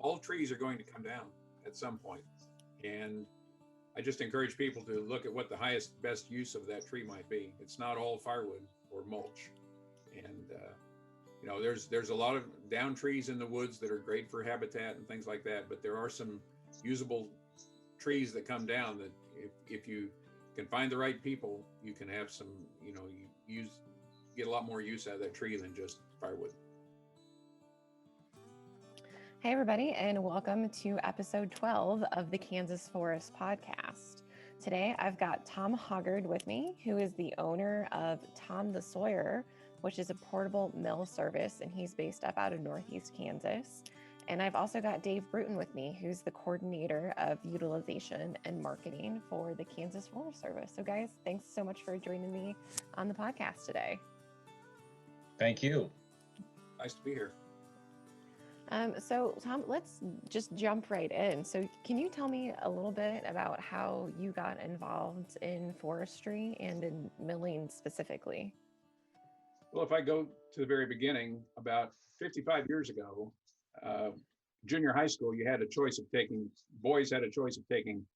all trees are going to come down at some point. And I just encourage people to look at what the highest, best use of that tree might be. It's not all firewood or mulch. And, there's a lot of down trees in the woods that are great for habitat and things like that. But there are some usable trees that come down that if you can find the right people, you can have some, get a lot more use out of that tree than just firewood. Hey, everybody, and welcome to episode 12 of the Kansas Forest Podcast. Today, I've got Tom Hogard with me, who is the owner of Tom the Sawyer, which is a portable mill service, and he's based up out of Northeast Kansas. And I've also got Dave Bruton with me, who's the coordinator of utilization and marketing for the Kansas Forest Service. So, guys, thanks so much for joining me on the podcast today. Thank you. Nice to be here. So Tom, let's just jump right in. So can you tell me a little bit about how you got involved in forestry and in milling specifically? Well, if I go to the very beginning, about 55 years ago, junior high school, boys had a choice of taking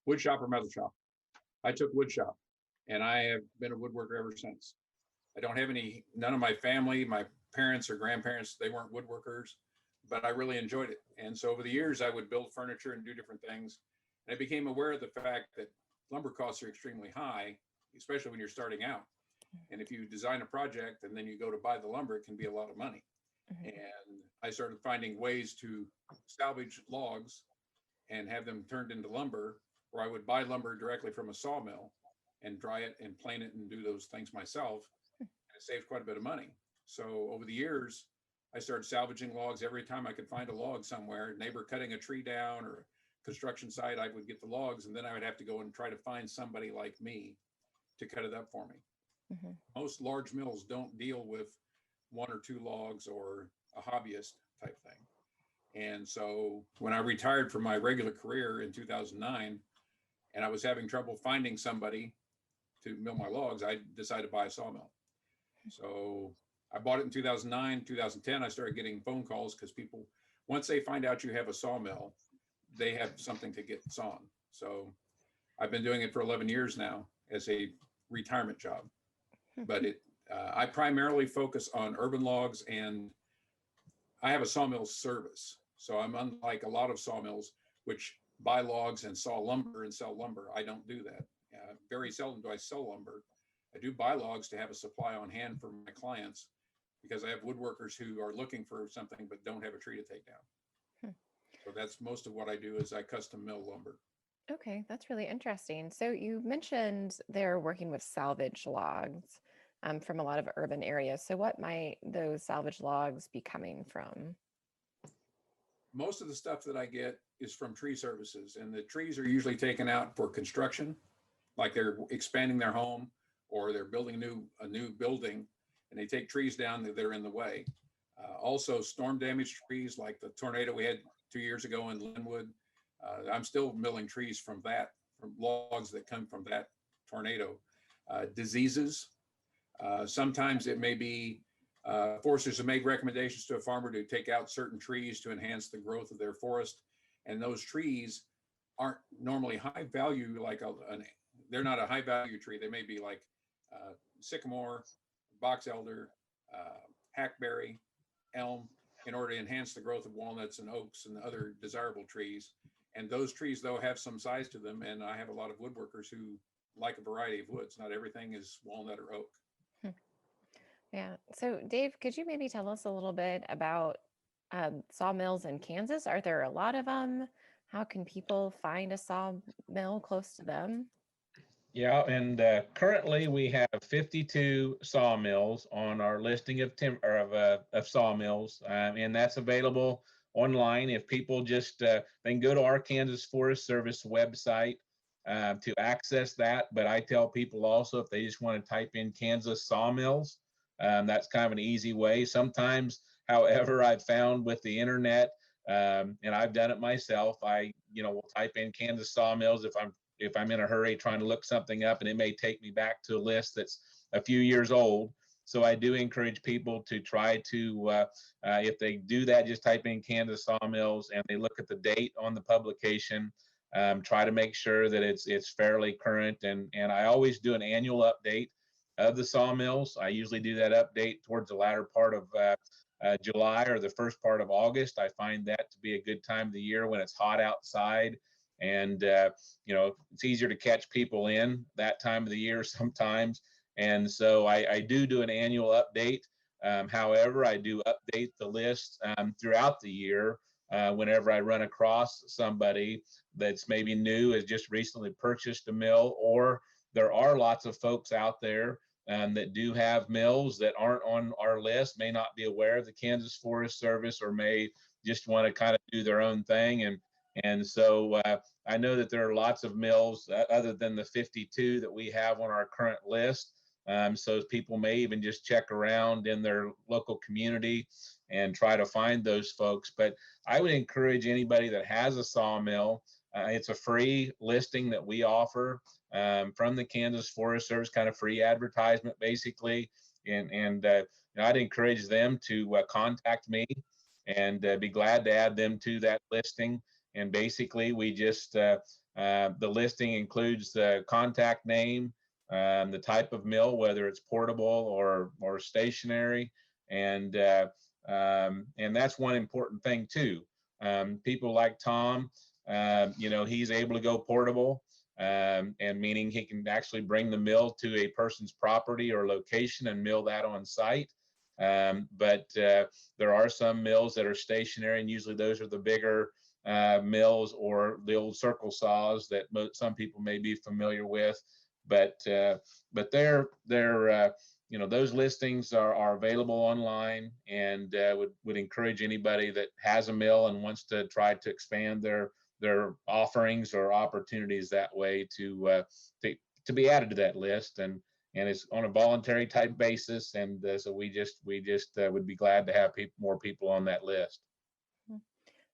woodshop or metal shop. I took woodshop, and I have been a woodworker ever since. I don't have none of my family, my parents or grandparents, they weren't woodworkers, but I really enjoyed it. And so over the years, I would build furniture and do different things. And I became aware of the fact that lumber costs are extremely high, especially when you're starting out. And if you design a project and then you go to buy the lumber, it can be a lot of money. Mm-hmm. And I started finding ways to salvage logs and have them turned into lumber, or I would buy lumber directly from a sawmill and dry it and plane it and do those things myself. And it saved quite a bit of money. So over the years, I started salvaging logs every time I could find a log somewhere, neighbor cutting a tree down or construction site, I would get the logs, and then I would have to go and try to find somebody like me to cut it up for me. Mm-hmm. Most large mills don't deal with one or two logs or a hobbyist type thing. And so when I retired from my regular career in 2009, and I was having trouble finding somebody to mill my logs, I decided to buy a sawmill. So I bought it in 2009, 2010. I started getting phone calls because people, once they find out you have a sawmill, they have something to get sawn. So I've been doing it for 11 years now as a retirement job. But I primarily focus on urban logs, and I have a sawmill service. So I'm unlike a lot of sawmills, which buy logs and saw lumber and sell lumber. I don't do that. Very seldom do I sell lumber. I do buy logs to have a supply on hand for my clients, because I have woodworkers who are looking for something but don't have a tree to take down. So that's most of what I do is I custom mill lumber. Okay, that's really interesting. So you mentioned they're working with salvage logs from a lot of urban areas. So what might those salvage logs be coming from? Most of the stuff that I get is from tree services, and the trees are usually taken out for construction, like they're expanding their home or they're building a new building, and they take trees down that are in the way. Also storm damaged trees like the tornado we had 2 years ago in Linwood. I'm still milling trees from logs that come from that tornado. Diseases. Sometimes it may be foresters have made recommendations to a farmer to take out certain trees to enhance the growth of their forest. And those trees aren't normally high value, they're not a high value tree. They may be like sycamore, box elder, hackberry, elm, in order to enhance the growth of walnuts and oaks and other desirable trees. And those trees, though, have some size to them. And I have a lot of woodworkers who like a variety of woods. Not everything is walnut or oak. Yeah. So, Dave, could you maybe tell us a little bit about sawmills in Kansas? Are there a lot of them? How can people find a sawmill close to them? Yeah, and currently we have 52 sawmills on our listing of sawmills, and that's available online. If people just they can go to our Kansas Forest Service website to access that. But I tell people also, if they just want to type in Kansas sawmills, that's kind of an easy way. Sometimes, however, I've found with the internet, and I've done it myself, I will type in Kansas sawmills if I'm in a hurry trying to look something up, and it may take me back to a list that's a few years old. So I do encourage people to try to, if they do that, just type in Kansas Sawmills and they look at the date on the publication. Try to make sure that it's fairly current, and I always do an annual update of the sawmills. I usually do that update towards the latter part of July or the first part of August. I find that to be a good time of the year when it's hot outside, and it's easier to catch people in that time of the year sometimes. And so I do an annual update. However, I do update the list throughout the year whenever I run across somebody that's maybe new, has just recently purchased a mill, or there are lots of folks out there that do have mills that aren't on our list, may not be aware of the Kansas Forest Service, or may just want to kind of do their own thing. And so I know that there are lots of mills other than the 52 that we have on our current list. So people may even just check around in their local community and try to find those folks. But I would encourage anybody that has a sawmill. It's a free listing that we offer from the Kansas Forest Service, kind of free advertisement, basically. And I'd encourage them to contact me and be glad to add them to that listing. And basically, we just the listing includes the contact name, the type of mill, whether it's portable or stationary, and that's one important thing too. People like Tom, he's able to go portable, and meaning he can actually bring the mill to a person's property or location and mill that on site. But there are some mills that are stationary, and usually those are the bigger mills or the old circle saws that some people may be familiar with. But they're those listings are available online, and would encourage anybody that has a mill and wants to try to expand their offerings or opportunities that way to be added to that list. And it's on a voluntary type basis, and so we just would be glad to have more people on that list.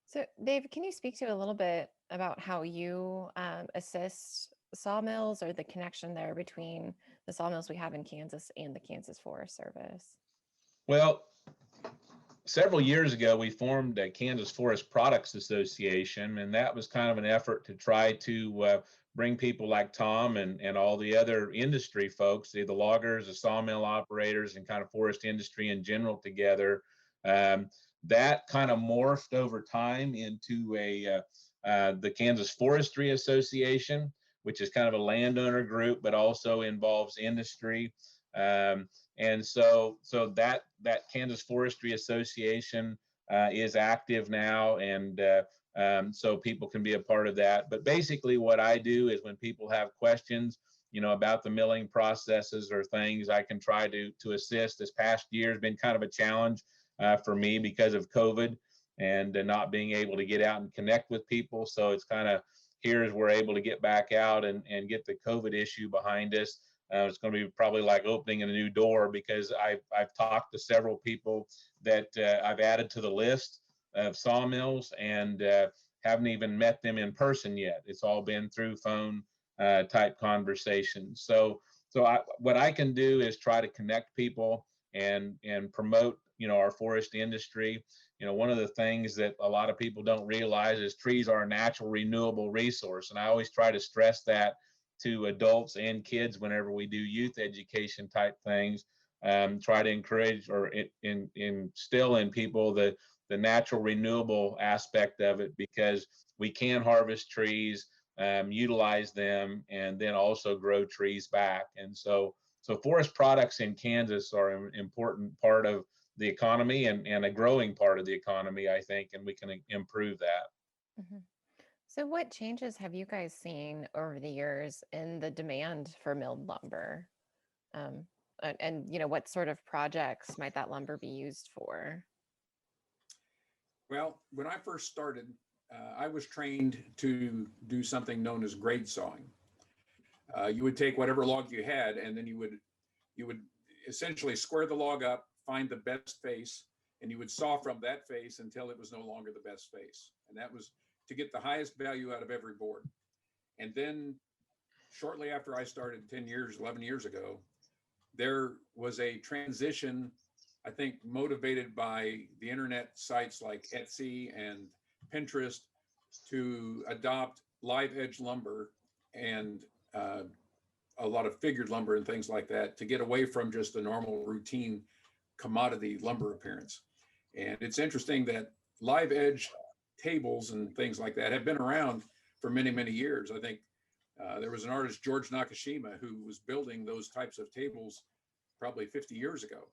So, Dave, can you speak to a little bit about how you assist sawmills, or the connection there between the sawmills we have in Kansas and the Kansas Forest Service? Well, several years ago, we formed a Kansas Forest Products Association, and that was kind of an effort to try to bring people like Tom and all the other industry folks, the loggers, the sawmill operators, and kind of forest industry in general together. That kind of morphed over time into the Kansas Forestry Association, which is kind of a landowner group, but also involves industry. And so that Kansas Forestry Association is active now, and so people can be a part of that. But basically what I do is when people have questions, about the milling processes or things, I can try to assist. This past year has been kind of a challenge for me because of COVID and not being able to get out and connect with people. So it's kind of, here as we're able to get back out and get the COVID issue behind us. It's going to be probably like opening a new door, because I've talked to several people that I've added to the list of sawmills, and haven't even met them in person yet. It's all been through phone type conversations. So what I can do is try to connect people and promote, our forest industry. One of the things that a lot of people don't realize is trees are a natural renewable resource. And I always try to stress that to adults and kids whenever we do youth education type things. Try to encourage or instill in people the natural renewable aspect of it, because we can harvest trees, utilize them, and then also grow trees back. And so forest products in Kansas are an important part of the economy, and a growing part of the economy, I think, and we can improve that. Mm-hmm. So what changes have you guys seen over the years in the demand for milled lumber? And what sort of projects might that lumber be used for? Well, when I first started, I was trained to do something known as grade sawing. You would take whatever log you had, and then you would essentially square the log up, find the best face, and you would saw from that face until it was no longer the best face. And that was to get the highest value out of every board. And then shortly after I started 11 years ago, there was a transition, I think, motivated by the internet sites like Etsy and Pinterest to adopt live edge lumber and a lot of figured lumber and things like that to get away from just the normal routine commodity lumber appearance. And it's interesting that live edge tables and things like that have been around for many, many years. I think there was an artist, George Nakashima, who was building those types of tables probably 50 years ago.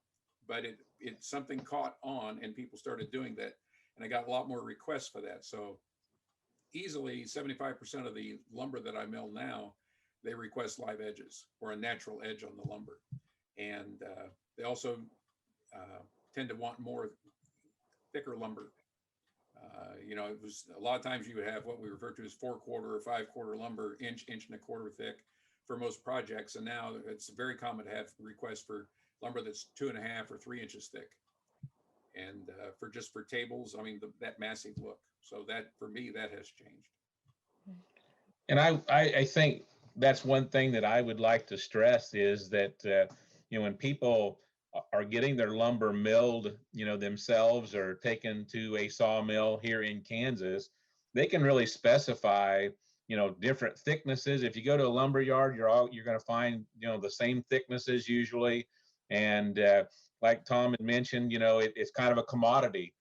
But it something caught on and people started doing that. And I got a lot more requests for that. So easily 75% of the lumber that I mill now, they request live edges or a natural edge on the lumber. And they also tend to want more thicker lumber. It was a lot of times you would have what we refer to as 4/4 or 5/4 lumber, inch and a quarter thick for most projects. And now it's very common to have requests for lumber that's 2.5 or 3 inches thick. And for tables, I mean, that massive look. So that, for me, that has changed. And I think that's one thing that I would like to stress is that, when people are getting their lumber milled, themselves or taken to a sawmill here in Kansas, they can really specify, different thicknesses. If you go to a lumber yard, you're going to find, the same thicknesses usually. And like Tom had mentioned, it's kind of a commodity,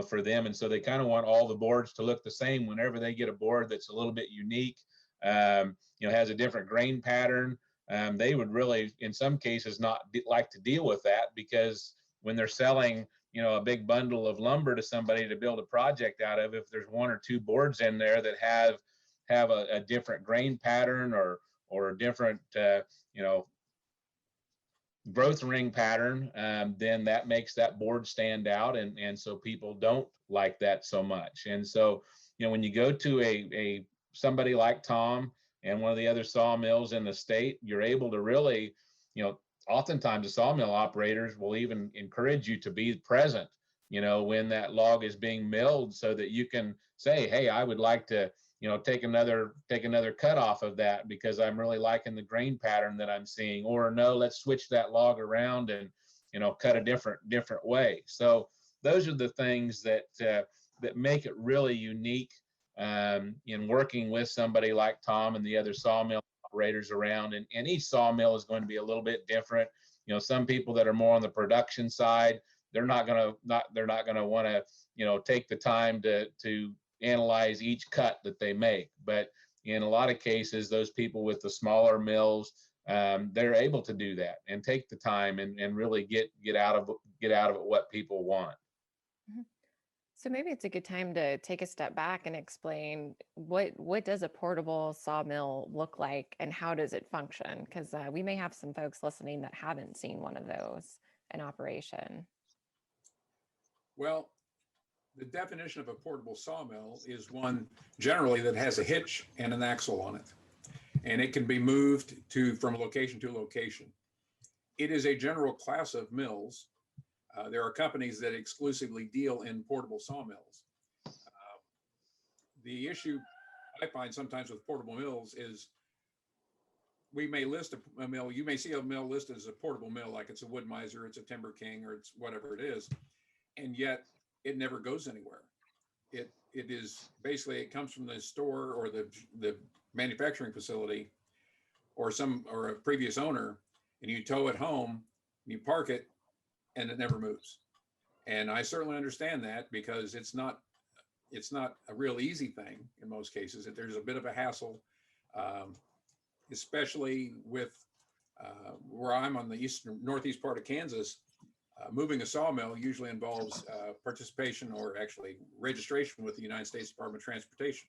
for them. And so they kind of want all the boards to look the same whenever they get a board that's a little bit unique, has a different grain pattern. They would really, in some cases, not like to deal with that, because when they're selling, a big bundle of lumber to somebody to build a project out of, if there's 1 or 2 boards in there that have a different grain pattern or a different, growth ring pattern, then that makes that board stand out. And so people don't like that so much. And so, when you go to somebody like Tom and one of the other sawmills in the state, you're able to really, oftentimes the sawmill operators will even encourage you to be present, when that log is being milled, so that you can say, hey, I would like to, take another cut off of that because I'm really liking the grain pattern that I'm seeing, or no, let's switch that log around and, cut a different way. So those are the things that make it really unique in working with somebody like Tom and the other sawmill operators around. And each sawmill is going to be a little bit different. Some people that are more on the production side, they're not going to want to, take the time to analyze each cut that they make. But in a lot of cases, those people with the smaller mills, they're able to do that and take the time and really get out of it what people want. So maybe it's a good time to take a step back and explain what does a portable sawmill look like and how does it function? Because we may have some folks listening that haven't seen one of those in operation. Well, the definition of a portable sawmill is one generally that has a hitch and an axle on it, and it can be moved from location to location. It is a general class of mills. There are companies that exclusively deal in portable sawmills. The issue I find sometimes with portable mills is we may list a mill, you may see a mill listed as a portable mill, like it's a Wood Miser, it's a Timber King, or it's whatever it is, and yet it never goes anywhere. It is basically, it comes from the store or the manufacturing facility or a previous owner, and you tow it home, and you park it, and it never moves. And I certainly understand that, because it's not a real easy thing in most cases. There's a bit of a hassle, especially with where I'm on the northeast part of Kansas. Moving a sawmill usually involves participation, or actually registration, with the United States Department of Transportation.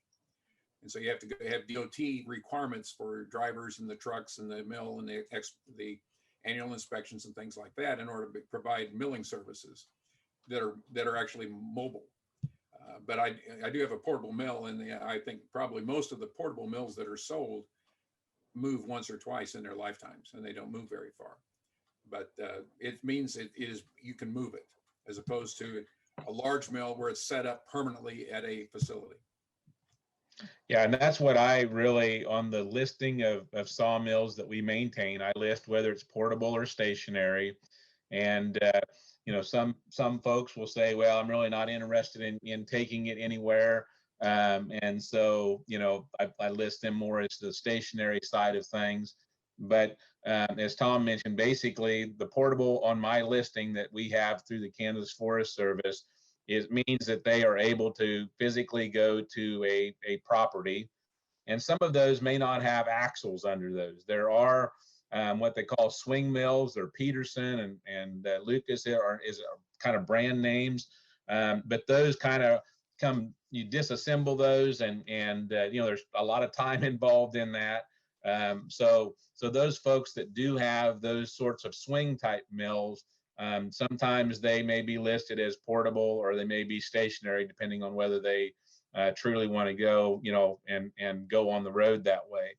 And so you have to have DOT requirements for drivers and the trucks and the mill and the annual inspections and things like that, in order to provide milling services that are actually mobile. But I do have a portable mill, and I think probably most of the portable mills that are sold move once or twice in their lifetimes, and they don't move very far. But it means you can move it, as opposed to a large mill where it's set up permanently at a facility. Yeah, and that's what I really, on the listing of sawmills that we maintain, I list whether it's portable or stationary. And some folks will say, well, I'm really not interested in taking it anywhere. And so, I list them more as the stationary side of things. But as Tom mentioned, basically the portable on my listing that we have through the Kansas Forest Service, it means that they are able to physically go to a property, and some of those may not have axles under those. There are what they call swing mills, or Peterson and Lucas is kind of brand names, but those kind of you disassemble those, and there's a lot of time involved in that. So those folks that do have those sorts of swing type mills, sometimes they may be listed as portable, or they may be stationary, depending on whether they truly want to go, and go on the road that way.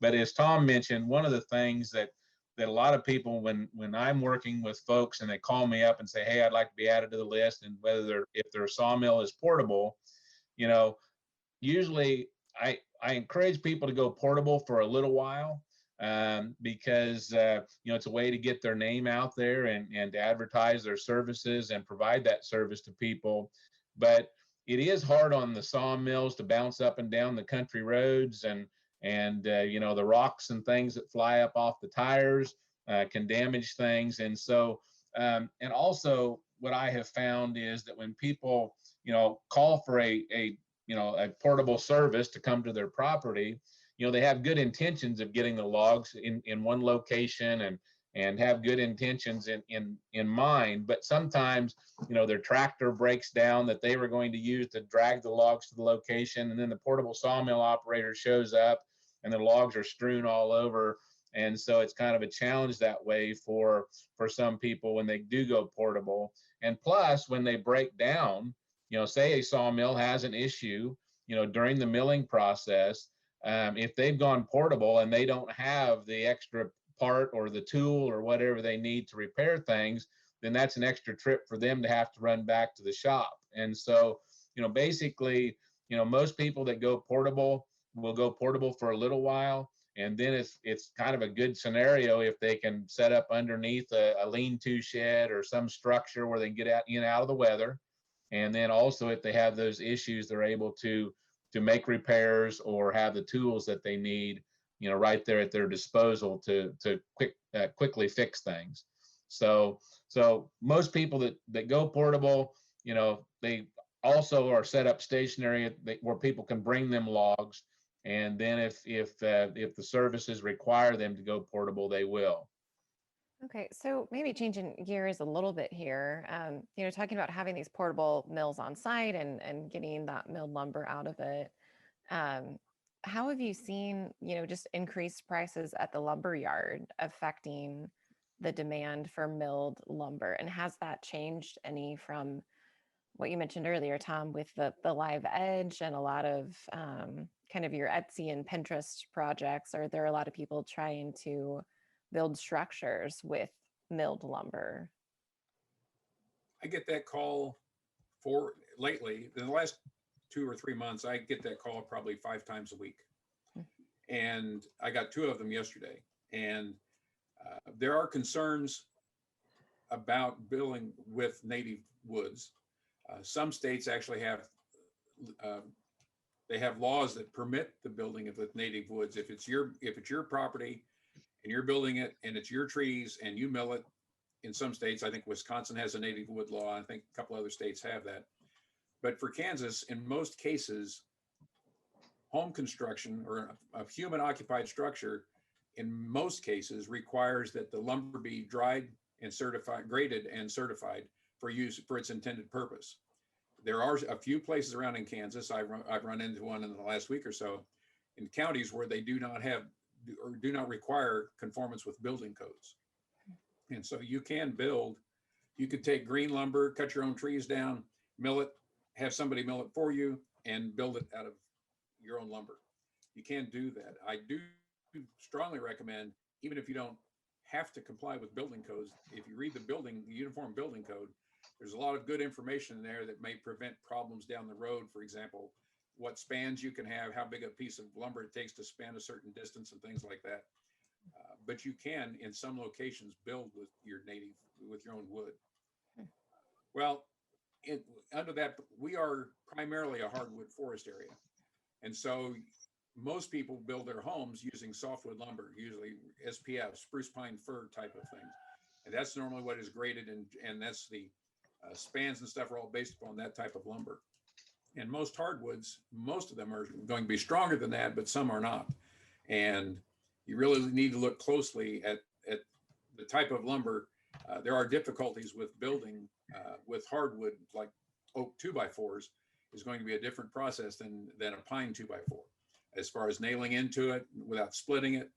But as Tom mentioned, one of the things that a lot of people, when I'm working with folks and they call me up and say, hey, I'd like to be added to the list, and if their sawmill is portable, usually I encourage people to go portable for a little while, because it's a way to get their name out there and to advertise their services and provide that service to people. But it is hard on the sawmills to bounce up and down the country roads, and the rocks and things that fly up off the tires can damage things. And so and also what I have found is that when people call for a portable service to come to their property, they have good intentions of getting the logs in one location, and have good intentions in mind. But sometimes, their tractor breaks down that they were going to use to drag the logs to the location, and then the portable sawmill operator shows up and the logs are strewn all over. And so it's kind of a challenge that way for some people when they do go portable. And plus, when they break down, say a sawmill has an issue, during the milling process, if they've gone portable and they don't have the extra part or the tool or whatever they need to repair things, then that's an extra trip for them to have to run back to the shop. And so, basically, most people that go portable will go portable for a little while. And then it's kind of a good scenario if they can set up underneath a lean-to shed or some structure where they can get out of the weather. And then also, if they have those issues, they're able to make repairs or have the tools that they need, right there at their disposal to quickly fix things. So most people that go portable, they also are set up stationary where people can bring them logs. And then if the services require them to go portable, they will. Okay, so maybe changing gears a little bit here, talking about having these portable mills on site and getting that milled lumber out of it. How have you seen, just increased prices at the lumber yard affecting the demand for milled lumber? And has that changed any from what you mentioned earlier, Tom, with the live edge and a lot of kind of your Etsy and Pinterest projects? Are there a lot of people trying to build structures with milled lumber? I get that call lately, in the last 2 or 3 months, I get that call probably 5 times a week. And I got 2 of them yesterday. And there are concerns about building with native woods. Some states actually have they have laws that permit the building of the native woods. If it's your property and you're building it and it's your trees and you mill it, in some states, I think Wisconsin has a native wood law. I think a couple other states have that. But for Kansas, in most cases, home construction or a human occupied structure, in most cases, requires that the lumber be dried and certified, graded and certified for use for its intended purpose. There are a few places around in Kansas, I've run into one in the last week or so, in counties where they do not have or do not require conformance with building codes. And so you could take green lumber, cut your own trees down, mill it, have somebody mill it for you, and build it out of your own lumber. You can do that. I do strongly recommend, even if you don't have to comply with building codes, if you read the Uniform Building Code, there's a lot of good information in there that may prevent problems down the road. For example, what spans you can have, how big a piece of lumber it takes to span a certain distance and things like that. But you can, in some locations, build with your own wood. Well, under that, we are primarily a hardwood forest area. And so most people build their homes using softwood lumber, usually SPF, spruce pine fir type of things. And that's normally what is graded, and that's the spans and stuff are all based upon that type of lumber. And most hardwoods, most of them are going to be stronger than that, but some are not. And you really need to look closely at the type of lumber. There are difficulties with building with hardwood, like oak 2x4s is going to be a different process than a pine 2x4, as far as nailing into it without splitting it.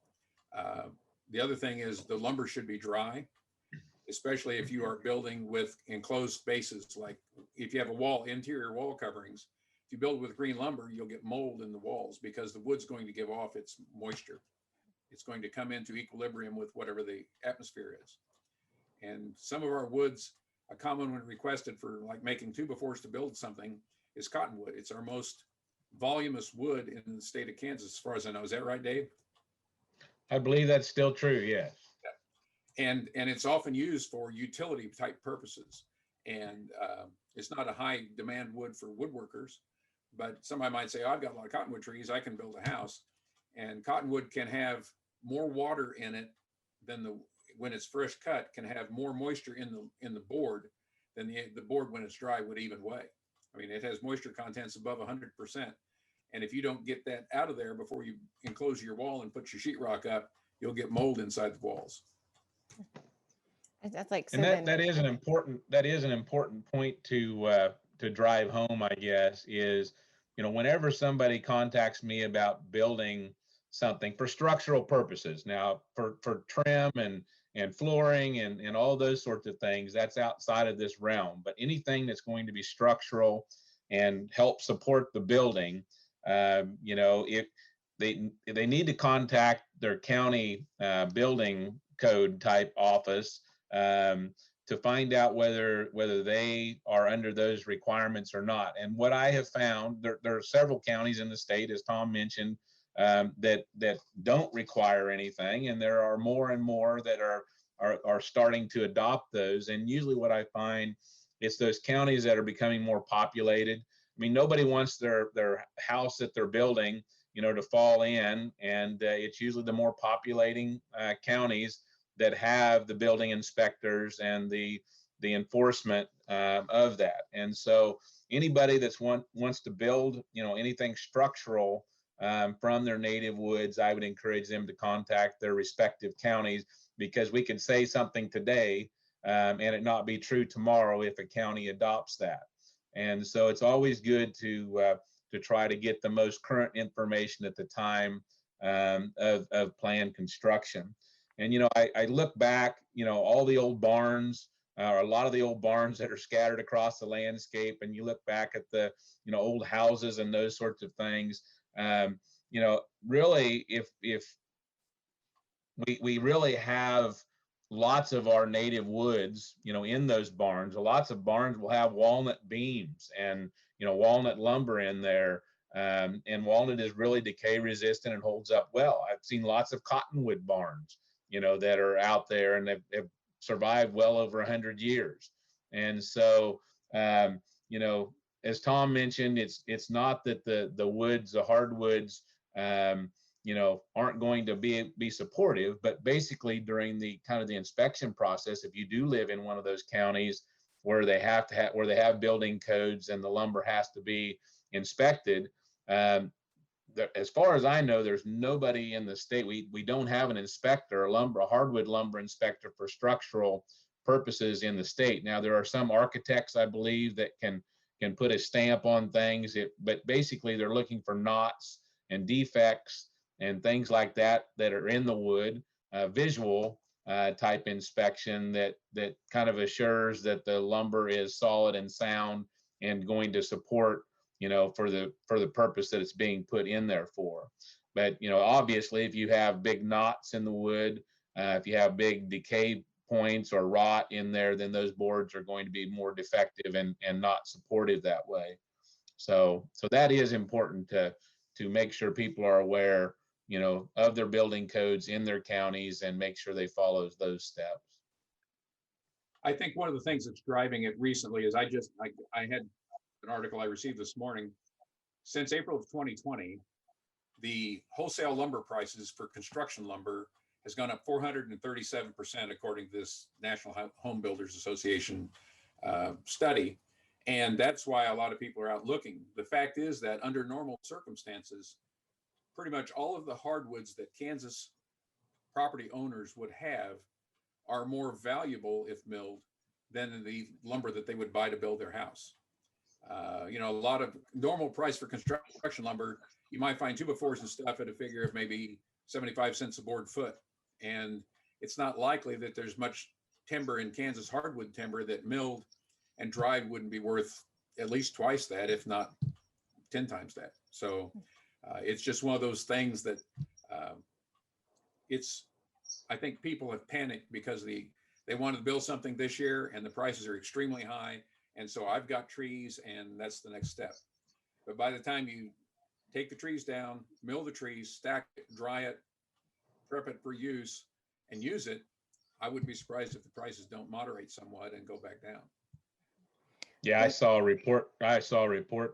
The other thing is the lumber should be dry, especially if you are building with enclosed spaces. Like if you have interior wall coverings, if you build with green lumber, you'll get mold in the walls because the wood's going to give off its moisture. It's going to come into equilibrium with whatever the atmosphere is. And some of our woods, a common one requested for like making 2x4s to build something is cottonwood. It's our most voluminous wood in the state of Kansas, as far as I know. Is that right, Dave? I believe that's still true, yes. And it's often used for utility type purposes. And it's not a high demand wood for woodworkers, but somebody might say, oh, I've got a lot of cottonwood trees, I can build a house. And cottonwood can have more water in it than when it's fresh cut, can have more moisture in the board than the board when it's dry would even weigh. I mean, it has moisture contents above 100%. And if you don't get that out of there before you enclose your wall and put your sheetrock up, you'll get mold inside the walls. That's like, and that is an important point to drive home, I guess, is, whenever somebody contacts me about building something for structural purposes, now for trim and flooring and all those sorts of things, that's outside of this realm. But anything that's going to be structural and help support the building, if they need to contact their county building code type office to find out whether they are under those requirements or not. And what I have found, there are several counties in the state, as Tom mentioned, that don't require anything, and there are more and more that are starting to adopt those. And usually what I find, it's those counties that are becoming more populated. I mean, nobody wants their house that they're building, to fall in, and it's usually the more populating counties that have the building inspectors and the enforcement of that. And so anybody that's wants to build, anything structural from their native woods, I would encourage them to contact their respective counties, because we could say something today and it not be true tomorrow if a county adopts that. And so it's always good to try to get the most current information at the time of planned construction. And, I look back, all the old barns, or a lot of the old barns that are scattered across the landscape, and you look back at the, old houses and those sorts of things. Really, if we really have lots of our native woods, in those barns. Lots of barns will have walnut beams and, walnut lumber in there. And walnut is really decay resistant and holds up well. I've seen lots of cottonwood barns, that are out there, and they've survived well over 100 years. And so, as Tom mentioned, it's not that the woods, the hardwoods, aren't going to be supportive, but basically during the kind of the inspection process, if you do live in one of those counties where they have building codes and the lumber has to be inspected, as far as I know, there's nobody in the state. We don't have an inspector, a hardwood lumber inspector for structural purposes in the state. Now, there are some architects, I believe, that can put a stamp on things, but basically they're looking for knots and defects and things like that are in the wood, visual type inspection that kind of assures that the lumber is solid and sound and going to support, for the purpose that it's being put in there for. But, obviously, if you have big knots in the wood, if you have big decay points or rot in there, then those boards are going to be more defective and not supportive that way. So that is important to make sure people are aware, of their building codes in their counties and make sure they follow those steps. I think one of the things that's driving it recently is I had an article I received this morning. Since April of 2020, the wholesale lumber prices for construction lumber has gone up 437%, according to this National Home Builders Association study. And that's why a lot of people are out looking. The fact is that under normal circumstances, pretty much all of the hardwoods that Kansas property owners would have are more valuable if milled than the lumber that they would buy to build their house. A lot of normal price for construction lumber, you might find 2x4s and stuff at a figure of maybe 75 cents a board foot. And it's not likely that there's much timber in Kansas, hardwood timber, that milled and dried wouldn't be worth at least twice that, if not 10 times that. So it's just one of those things that I think people have panicked because they wanted to build something this year and the prices are extremely high. And so I've got trees and that's the next step. But by the time you take the trees down, mill the trees, stack it, dry it, prep it for use and use it, I wouldn't be surprised if the prices don't moderate somewhat and go back down. Yeah, I saw a report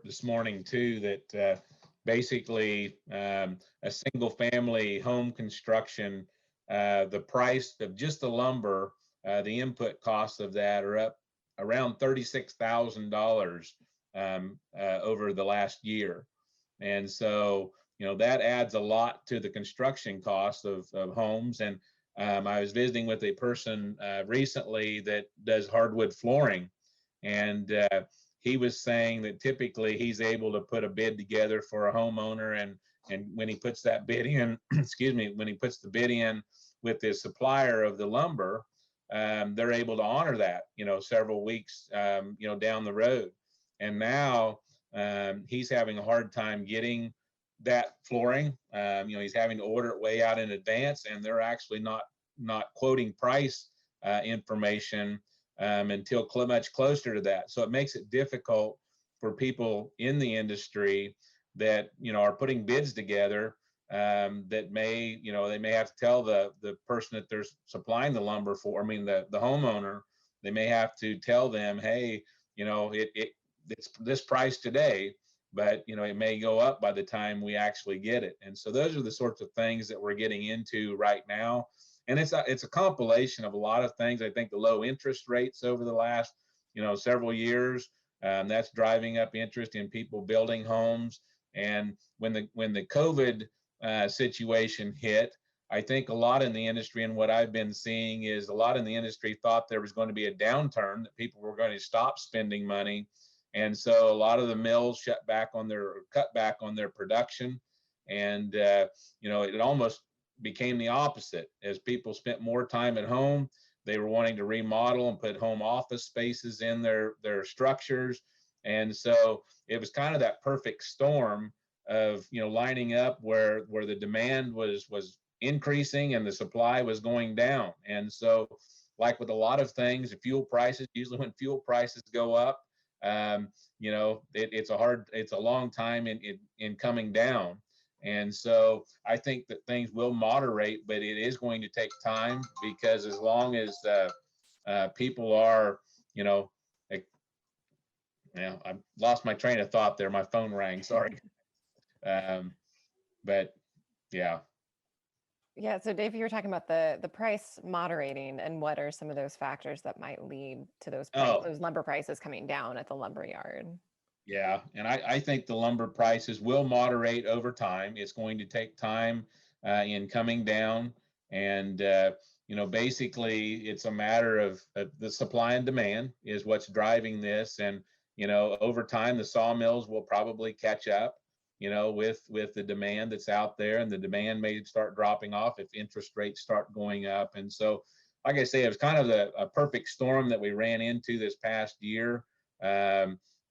this morning too that basically a single family home construction, the price of just the lumber, the input costs of that are up around $36,000 over the last year. And so, that adds a lot to the construction cost of homes. And I was visiting with a person recently that does hardwood flooring. And he was saying that typically he's able to put a bid together for a homeowner. And when he puts that bid in, when he puts the bid in with the supplier of the lumber, they're able to honor that, several weeks, down the road. And now he's having a hard time getting that flooring. He's having to order it way out in advance, and they're actually not quoting price information until much closer to that. So it makes it difficult for people in the industry that, are putting bids together that may, they may have to tell the person that they're supplying the lumber for, the homeowner, they may have to tell them, hey, it's this price today, but, it may go up by the time we actually get it. And so those are the sorts of things that we're getting into right now. And it's a compilation of a lot of things. I think the low interest rates over the last, several years, that's driving up interest in people building homes. And when the COVID situation hit, I think a lot in the industry, and what I've been seeing is a lot in the industry thought there was going to be a downturn, that people were going to stop spending money. And so a lot of the mills cut back on their production. And, it almost became the opposite. As people spent more time at home, they were wanting to remodel and put home office spaces in their structures. And so it was kind of that perfect storm of, lining up where the demand was increasing and the supply was going down. And so, like with a lot of things, the fuel prices, usually when fuel prices go up, it's a long time in coming down. And so I think that things will moderate, but it is going to take time, because as long as people are, I lost my train of thought there. My phone rang, sorry. But yeah. Yeah, so Dave, you were talking about the price moderating, and what are some of those factors that might lead to those lumber prices coming down at the lumber yard? Yeah, and I think the lumber prices will moderate over time. It's going to take time in coming down, and basically it's a matter of the supply and demand is what's driving this. And over time, the sawmills will probably catch up, with the demand that's out there, and the demand may start dropping off if interest rates start going up. And so, like I say, it was kind of a perfect storm that we ran into this past year.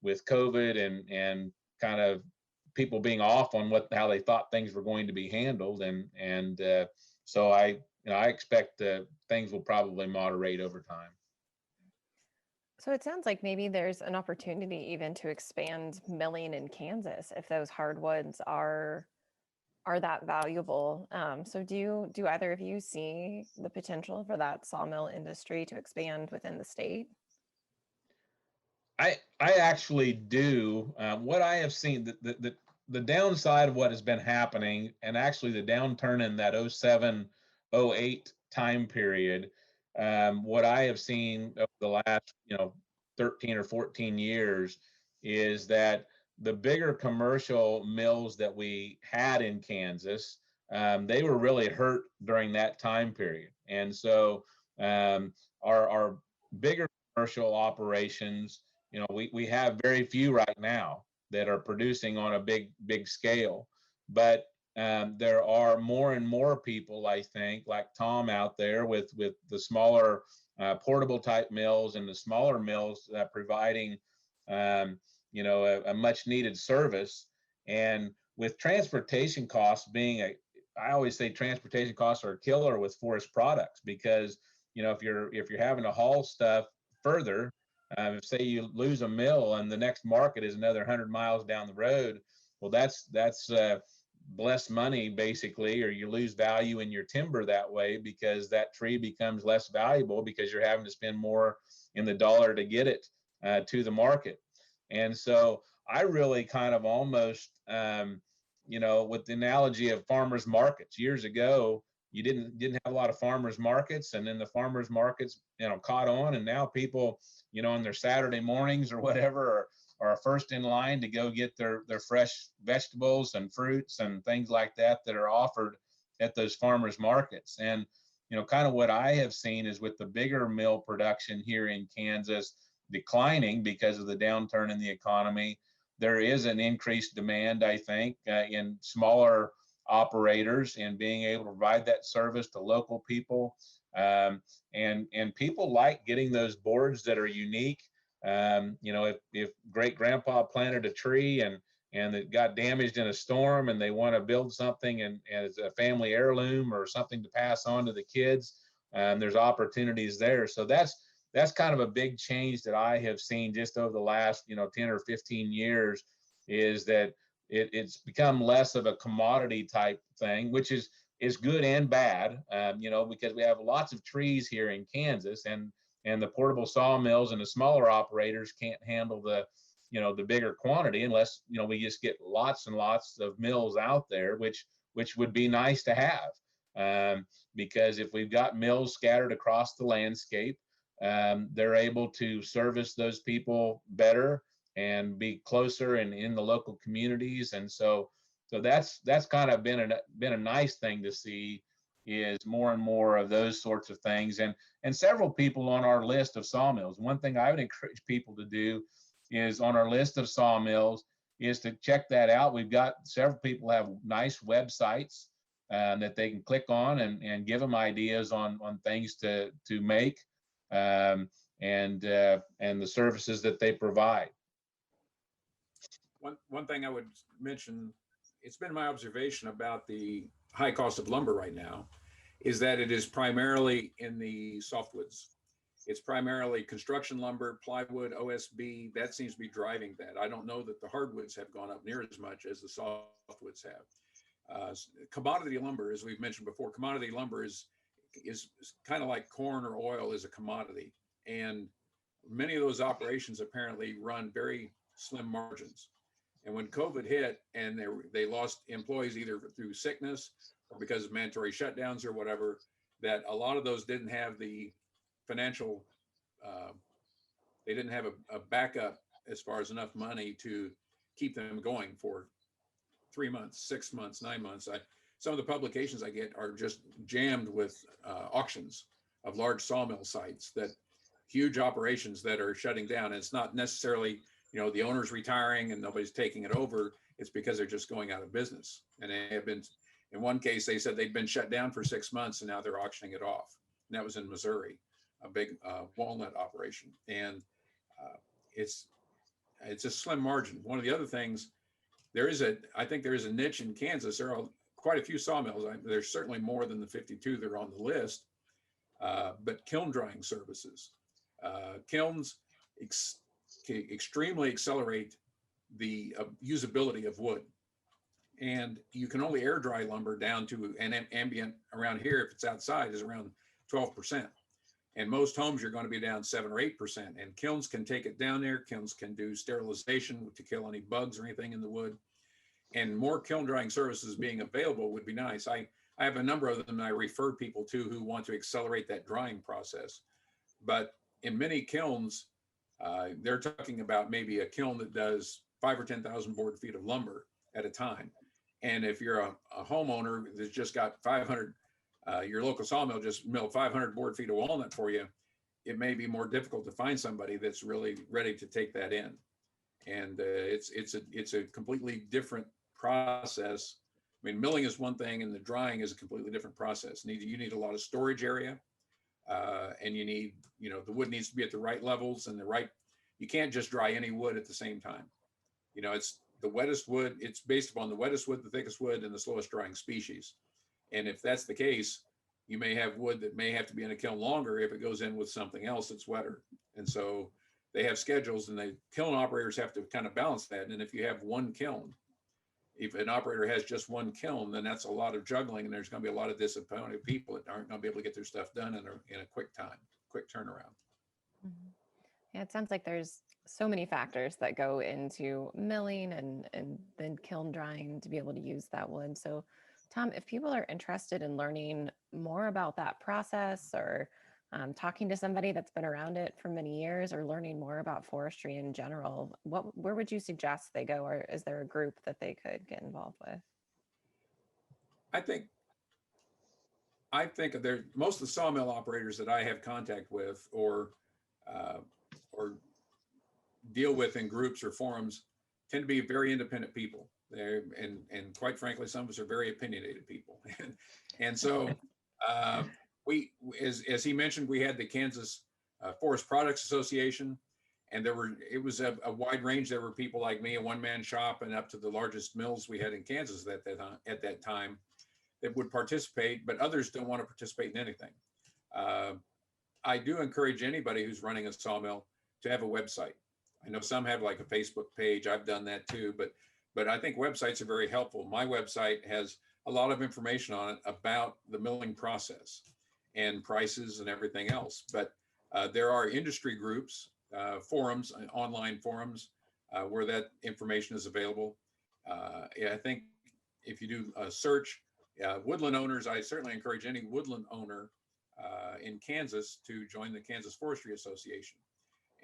With COVID and kind of people being off on how they thought things were going to be handled. And so I expect things will probably moderate over time. So it sounds like maybe there's an opportunity even to expand milling in Kansas if those hardwoods are that valuable. So do either of you see the potential for that sawmill industry to expand within the state? I actually do. What I have seen, the downside of what has been happening, and actually the downturn in that '07, '08 time period, what I have seen over the last, 13 or 14 years is that the bigger commercial mills that we had in Kansas, they were really hurt during that time period. And so our bigger commercial operations, we have very few right now that are producing on a big scale, but there are more and more people, I think, like Tom out there with the smaller portable type mills and the smaller mills providing a much needed service. And with transportation costs being I always say transportation costs are a killer with forest products, because if you're having to haul stuff further, if say you lose a mill and the next market is another 100 miles down the road, well, that's less money basically, or you lose value in your timber that way, because that tree becomes less valuable because you're having to spend more in the dollar to get it to the market. And so I really kind of almost, with the analogy of farmers markets years ago, you didn't have a lot of farmers markets, and then the farmers markets caught on, and now people on their Saturday mornings or whatever are first in line to go get their fresh vegetables and fruits and things like that are offered at those farmers markets. And kind of what I have seen is with the bigger mill production here in Kansas declining because of the downturn in the economy, there is an increased demand, I think, in smaller operators and being able to provide that service to local people. And people like getting those boards that are unique. If great grandpa planted a tree and it got damaged in a storm and they want to build something and as a family heirloom or something to pass on to the kids, there's opportunities there. So that's kind of a big change that I have seen just over the last 10 or 15 years, is that it's become less of a commodity type thing, which is good and bad, because we have lots of trees here in Kansas, and the portable sawmills and the smaller operators can't handle the bigger quantity unless we just get lots and lots of mills out there, which would be nice to have, because if we've got mills scattered across the landscape, they're able to service those people better and be closer and in the local communities. And so that's kind of been a nice thing to see, is more and more of those sorts of things. And several people on our list of sawmills, one thing I would encourage people to do is on our list of sawmills is to check that out. We've got several people have nice websites that they can click on and give them ideas on things to make, and the services that they provide. One thing I would mention, it's been my observation about the high cost of lumber right now, is that it is primarily in the softwoods. It's primarily construction lumber, plywood, OSB. That seems to be driving that. I don't know that the hardwoods have gone up near as much as the softwoods have. Commodity lumber, as we've mentioned before, commodity lumber is kind of like corn or oil is a commodity. And many of those operations apparently run very slim margins. And when COVID hit and they lost employees either through sickness or because of mandatory shutdowns or whatever, that a lot of those didn't have the financial, they didn't have a backup as far as enough money to keep them going for 3 months, 6 months, 9 months. Some of the publications I get are just jammed with auctions of large sawmill sites, that huge operations that are shutting down. And it's not necessarily, the owner's retiring and nobody's taking it over. It's because they're just going out of business. And they have been, in one case, they said they'd been shut down for 6 months and now they're auctioning it off. And that was in Missouri, a big walnut operation. And it's a slim margin. One of the other things, I think there is a niche in Kansas. There are quite a few sawmills. There's certainly more than the 52 that are on the list, but kiln drying services. Kilns extremely accelerate the usability of wood. And you can only air dry lumber down to an ambient around here, if it's outside, is around 12%. And most homes, you're going to be down 7 or 8%. And kilns can take it down there. Kilns can do sterilization to kill any bugs or anything in the wood. And more kiln drying services being available would be nice. I have a number of them I refer people to who want to accelerate that drying process. But in many kilns, they're talking about maybe a kiln that does 5 or 10,000 board feet of lumber at a time. And if you're a homeowner that's just got 500, your local sawmill just milled 500 board feet of walnut for you, it may be more difficult to find somebody that's really ready to take that in. And it's a completely different process. I mean, milling is one thing, and the drying is a completely different process. You need a lot of storage area, and you need, the wood needs to be at the right levels and you can't just dry any wood at the same time. It's the wettest wood, it's based upon the wettest wood, the thickest wood, and the slowest drying species. And if that's the case, you may have wood that may have to be in a kiln longer if it goes in with something else that's wetter. And so they have schedules, and the kiln operators have to kind of balance that. And if you have one kiln, if an operator has just one kiln, then that's a lot of juggling, and there's going to be a lot of disappointed people that aren't going to be able to get their stuff done in a quick turnaround. Mhm. Yeah, it sounds like there's so many factors that go into milling and then kiln drying to be able to use that wood. So, Tom, if people are interested in learning more about that process, or talking to somebody that's been around it for many years, or learning more about forestry in general, where would you suggest they go, or is there a group that they could get involved with? I think most of the sawmill operators that I have contact with or deal with in groups or forums tend to be very independent people. And quite frankly, some of us are very opinionated people. And so as he mentioned, we had the Kansas Forest Products Association, and it was a wide range. There were people like me, a one-man shop, and up to the largest mills we had in Kansas at that time that would participate, but others don't want to participate in anything. I do encourage anybody who's running a sawmill to have a website. I know some have like a Facebook page. I've done that too, but I think websites are very helpful. My website has a lot of information on it about the milling process and prices and everything else. But there are industry groups, forums, online forums where that information is available. I think if you do a search, woodland owners, I certainly encourage any woodland owner in Kansas to join the Kansas Forestry Association.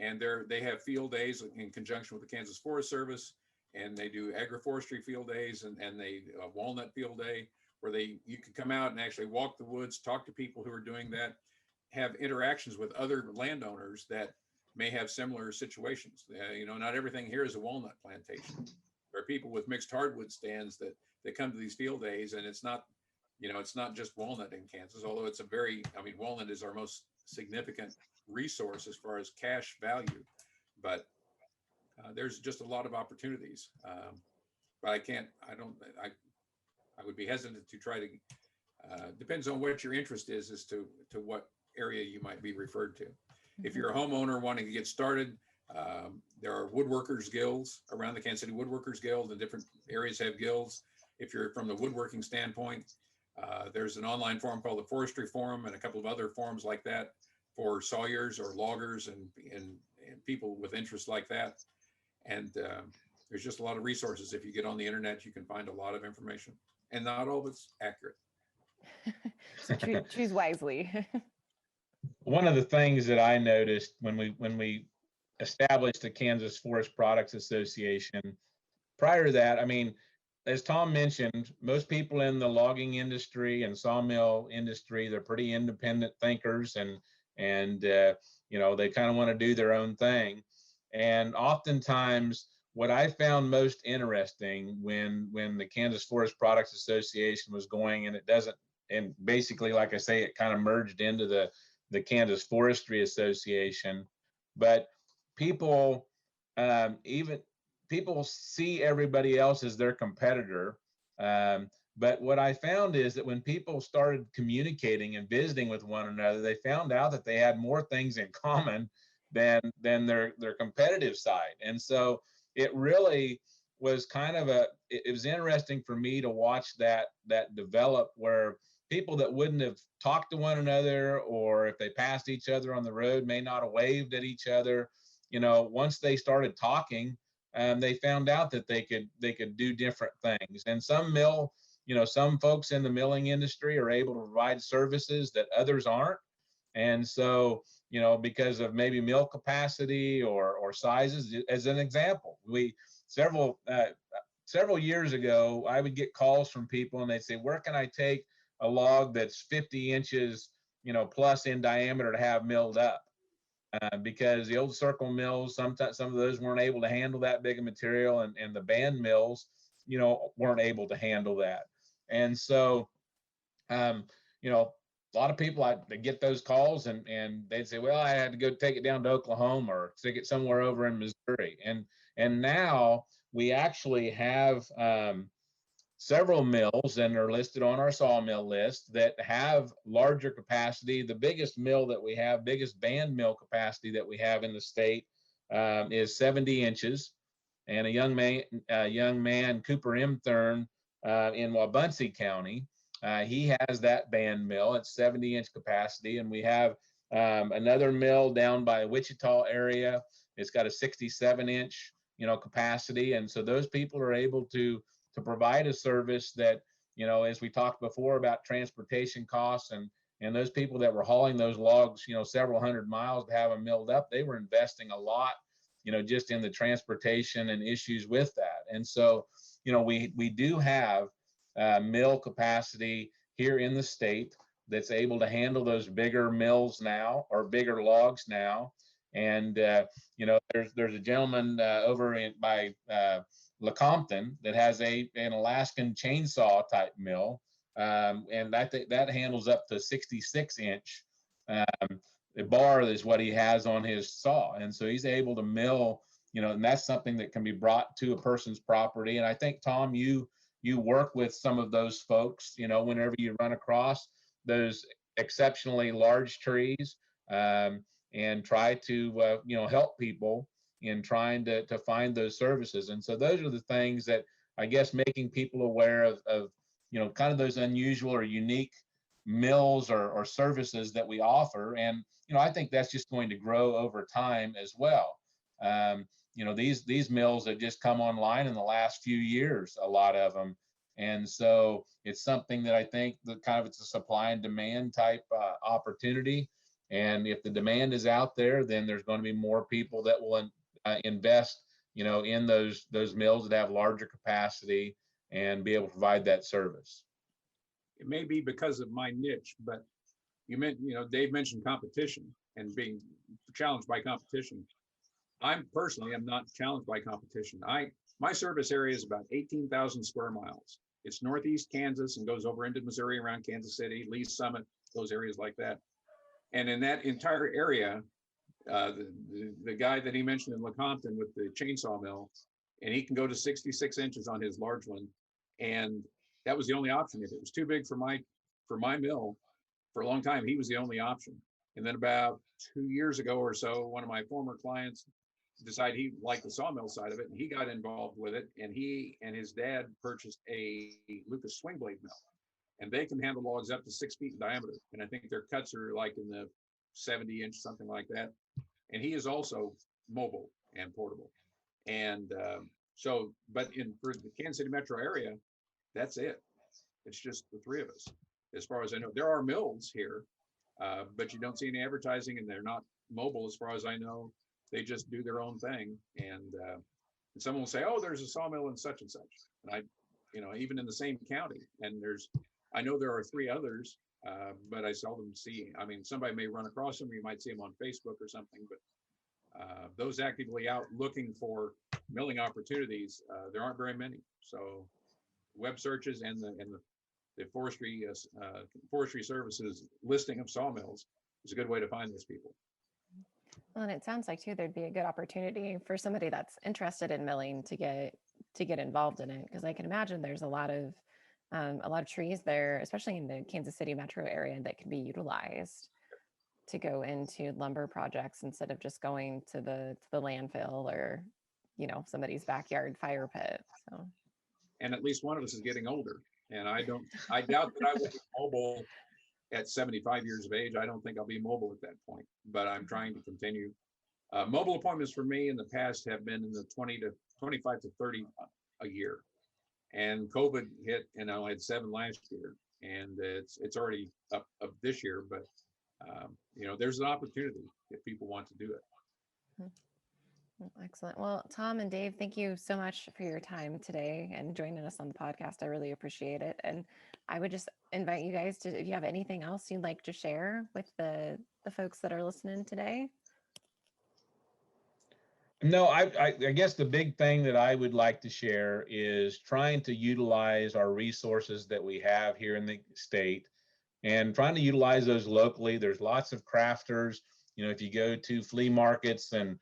And they have field days in conjunction with the Kansas Forest Service, and they do agroforestry field days and they walnut field day, where you can come out and actually walk the woods, talk to people who are doing that, have interactions with other landowners that may have similar situations. Not everything here is a walnut plantation. There are people with mixed hardwood stands that come to these field days, and it's not just walnut in Kansas, although walnut is our most significant resource as far as cash value, but there's just a lot of opportunities. But I would be hesitant to try to, depends on what your interest is as to what area you might be referred to. Mm-hmm. If you're a homeowner wanting to get started, there are woodworkers guilds around the Kansas City Woodworkers Guild, and different areas have guilds. If you're from the woodworking standpoint, there's an online forum called the Forestry Forum, and a couple of other forums like that for sawyers or loggers and people with interests like that. And there's just a lot of resources. If you get on the internet, you can find a lot of information, and not all of it's accurate. So choose wisely. One of the things that I noticed when we established the Kansas Forest Products Association, prior to that, as Tom mentioned, most people in the logging industry and sawmill industry, they're pretty independent thinkers, and they kind of want to do their own thing. And oftentimes, what I found most interesting when the Kansas Forest Products Association was going, and basically, like I say, it kind of merged into the Kansas Forestry Association, but people see everybody else as their competitor. But what I found is that when people started communicating and visiting with one another, they found out that they had more things in common than their competitive side. And so it really was kind of it was interesting for me to watch that develop, where people that wouldn't have talked to one another, or if they passed each other on the road, may not have waved at each other. Once they started talking, they found out that they could do different things. And some folks in the milling industry are able to provide services that others aren't. And so, because of maybe mill capacity or sizes, as an example, several years ago, I would get calls from people and they'd say, where can I take a log that's 50 inches, plus in diameter to have milled up? Because the old circle mills, sometimes some of those weren't able to handle that big of material, and the band mills, weren't able to handle that. And so, a lot of people, they get those calls and they'd say, well, I had to go take it down to Oklahoma or take it somewhere over in Missouri. And now we actually have several mills, and they're listed on our sawmill list, that have larger capacity. The biggest mill that we have, biggest band mill capacity that we have in the state, is 70 inches. And a young man, Cooper M. Thurn, in Wabaunsee County, he has that band mill at 70-inch capacity. And we have another mill down by Wichita area. It's got a 67-inch, capacity. And so those people are able to provide a service that, as we talked before about transportation costs, and those people that were hauling those logs, several hundred miles to have them milled up, they were investing a lot, just in the transportation and issues with that. And so, we do have mill capacity here in the state that's able to handle those bigger mills now, or bigger logs now. And there's a gentleman over by Lecompton that has an Alaskan chainsaw type mill, and I think that handles up to 66-inch. The bar is what he has on his saw, and so he's able to mill, and that's something that can be brought to a person's property. And I think, Tom, you work with some of those folks, whenever you run across those exceptionally large trees, and try to help people in trying to find those services. And so those are the things that, I guess, making people aware of kind of those unusual or unique mills or services that we offer. And I think that's just going to grow over time as well. These mills have just come online in the last few years, a lot of them. And so it's something that I think that it's a supply and demand type opportunity. And if the demand is out there, then there's going to be more people that will invest, in those mills that have larger capacity and be able to provide that service. It may be because of my niche, but Dave mentioned competition and being challenged by competition. I'm not challenged by competition. My service area is about 18,000 square miles. It's northeast Kansas and goes over into Missouri around Kansas City, Lee Summit, those areas like that. And in that entire area, the guy that he mentioned in Lecompton with the chainsaw mill, and he can go to 66 inches on his large one. And that was the only option. If it was too big for my mill, for a long time, he was the only option. And then about 2 years ago or so, one of my former clients decided he liked the sawmill side of it, and he got involved with it. And he and his dad purchased a Lucas swing blade mill, and they can handle logs up to 6 feet in diameter. And I think their cuts are like in the 70-inch, something like that. And he is also mobile and portable. And but for the Kansas City metro area, that's it. It's just the three of us, as far as I know. There are mills here, but you don't see any advertising, and they're not mobile, as far as I know. They just do their own thing. And someone will say, oh, there's a sawmill in such and such. And even in the same county. And I know there are 3 others, but I seldom see. I mean, somebody may run across them. You might see them on Facebook or something, but those actively out looking for milling opportunities, there aren't very many. So web searches and the forestry services listing of sawmills is a good way to find those people. Well, and it sounds like too, there'd be a good opportunity for somebody that's interested in milling to get involved in it. Because I can imagine there's a lot of trees there, especially in the Kansas City metro area, that can be utilized. to go into lumber projects instead of just going to the landfill or, somebody's backyard fire pit. So, And at least one of us is getting older. And I doubt that I will be mobile at 75 years of age. I don't think I'll be mobile at that point, but I'm trying to continue. Mobile appointments for me in the past have been in the 20 to 25 to 30 a year. And COVID hit, and I had 7 last year, and it's already up this year. But there's an opportunity if people want to do it. Excellent. Well, Tom and Dave, thank you so much for your time today and joining us on the podcast. I really appreciate it. And I would just invite you guys to, if you have anything else you'd like to share with the folks that are listening today. No, I guess the big thing that I would like to share is trying to utilize our resources that we have here in the state and trying to utilize those locally. There's lots of crafters. If you go to flea markets and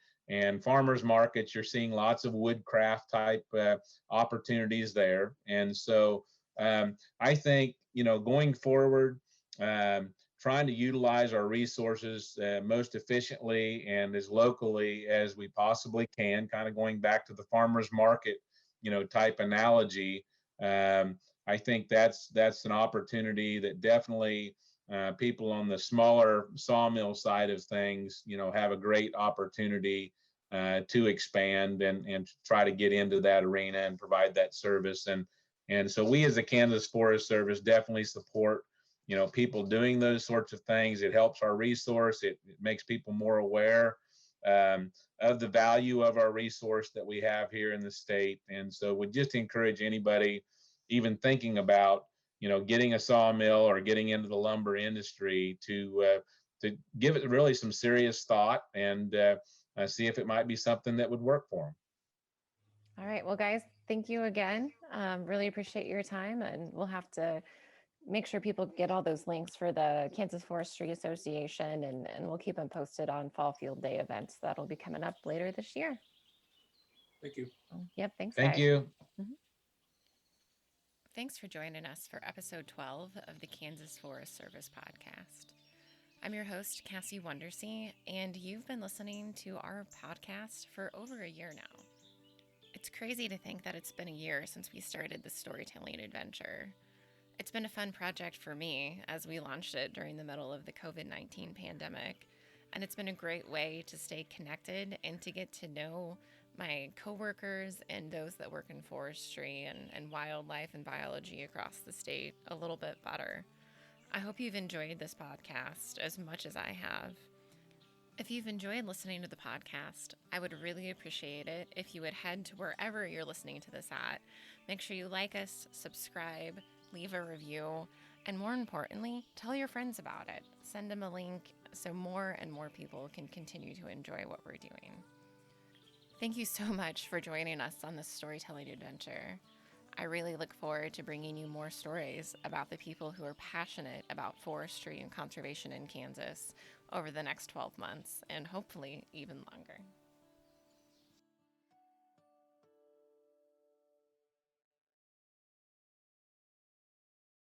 farmers markets, you're seeing lots of woodcraft type opportunities there. And so I think, going forward, trying to utilize our resources most efficiently and as locally as we possibly can, kind of going back to the farmers market, type analogy. I think that's an opportunity that definitely people on the smaller sawmill side of things, have a great opportunity to expand and try to get into that arena and provide that service. And so we as the Kansas Forest Service definitely support people doing those sorts of things. It helps our resource. It makes people more aware of the value of our resource that we have here in the state. And so we just encourage anybody even thinking about, getting a sawmill or getting into the lumber industry to give it really some serious thought and see if it might be something that would work for them. All right. Well, guys, thank you again. Really appreciate your time, and we'll have to make sure people get all those links for the Kansas Forestry Association, and we'll keep them posted on Fall Field Day events that'll be coming up later this year. Thank you. Yep. Thanks, Thank guys. you. Mhm. Thanks for joining us for episode 12 of the Kansas Forest Service podcast. I'm your host, Cassie Wondersea, and you've been listening to our podcast for over a year now. It's crazy to think that it's been a year since we started this storytelling adventure. It's been a fun project for me as we launched it during the middle of the COVID-19 pandemic, and it's been a great way to stay connected and to get to know my coworkers and those that work in forestry and wildlife and biology across the state a little bit better. I hope you've enjoyed this podcast as much as I have. If you've enjoyed listening to the podcast, I would really appreciate it if you would head to wherever you're listening to this at. Make sure you like us, subscribe, leave a review, and more importantly, tell your friends about it. Send them a link so more and more people can continue to enjoy what we're doing. Thank you so much for joining us on this storytelling adventure. I really look forward to bringing you more stories about the people who are passionate about forestry and conservation in Kansas over the next 12 months, and hopefully even longer.